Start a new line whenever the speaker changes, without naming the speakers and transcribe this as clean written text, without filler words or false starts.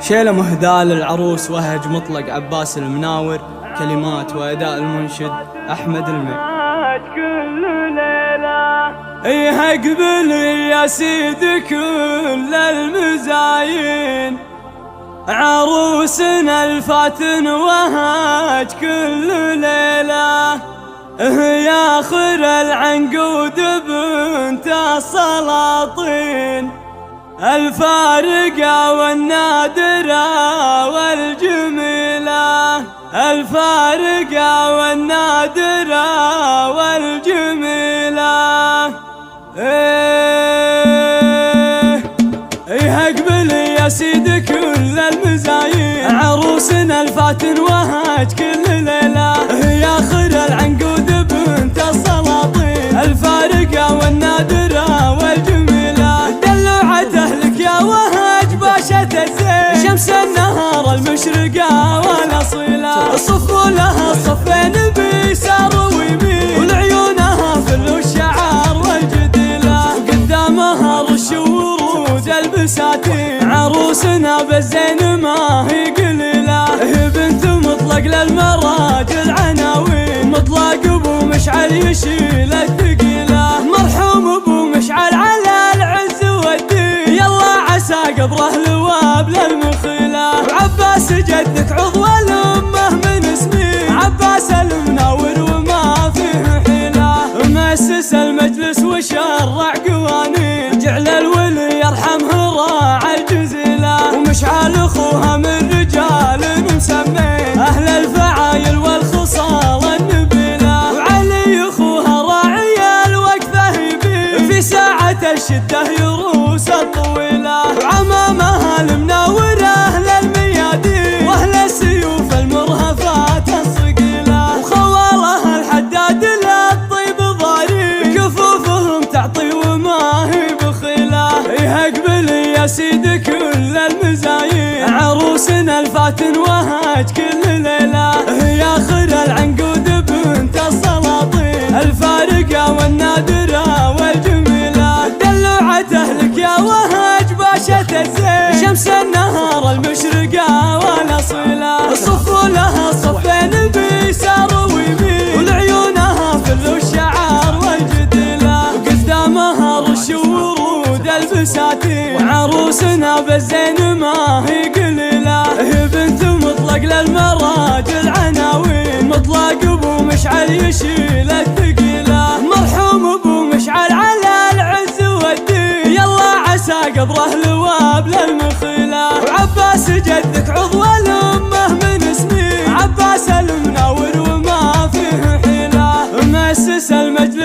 شيلة مهداة للعروس وهج مطلق عباس المناور، كلمات وأداء المنشد أحمد المي. اقبل يا سيدي كل المزاين، عروسنا الفاتن وهاج كل ليلة، يا خر العنقود بنت السلاطين، الفارقة والنادرة والجميلة، الفارقة والنادرة والجميلة. اقبل يا سيدي كل المزايين، عروسنا الفاتن وهاج كل ليلة، يا خر العنقود بنت السلاطين، الفارقة والنادرة والجميلة، دلعت اهلك يا وهاج باشا الزين، شمس النهار المشرقة والاصيلة، صفوا لها الصفين بيسار ويمين، ولعيونها فل الشعار والجديلة، وقدامها رش ورود البساتين، عروسنا بالزين ما هي قليلة، هي بنت مطلق للمراجل عناوين، مطلق ابو مشعل يشيل الثقيلة، مرحوم ابو مشعل على العز والدين، يلا عسى قبره لواب للمخيلة، وعباس جدك عضو الامه من سنين، عباس المناور وما فيه حيلة، مؤسس المجلس وشرع قوانين، جعل الولي يرحمه راعى الجزيلة، ومشعل اخوها من رجال مسمين، اهل الفعايل والخصال النبيلة، وعلي اخوها راعي الوقفه يبين، في ساعة الشدة يروس الطويلة، وعمامها المناور اهل الميادين، واهل السيوف المرهفات الصقيلة، وخوالها الحداد للطيب ضاري، كفوفهم تعطي وما هي بخيلة. اقبل يا سيدي كل المزايين، عروسنا الفاتن وهاج كل ليلة، يا خر العنقود بنت السلاطين، الفارقة والنادرة والجميلة، دلعت اهلك يا وهاج باشا الزين، شمس النهار المشرقة والاصيلة، صفوا لها الصفين بيسار ويمين، ولعيونها فل الشعار والجديلة، وقدامها رش ورود البساتين، وعروسنا بالزين ما هي قليلة، هي بنت مطلق للمراجل عناوين، مطلق ابو مشعل يشيل الثقيلة، مرحوم ابو مشعل على العز والدين، يلا عسى قبره لواب للمخيلة، وعباس جدك عضو الامه من سنين، عباس المناور وما فيه حيلة، مؤسس المجلس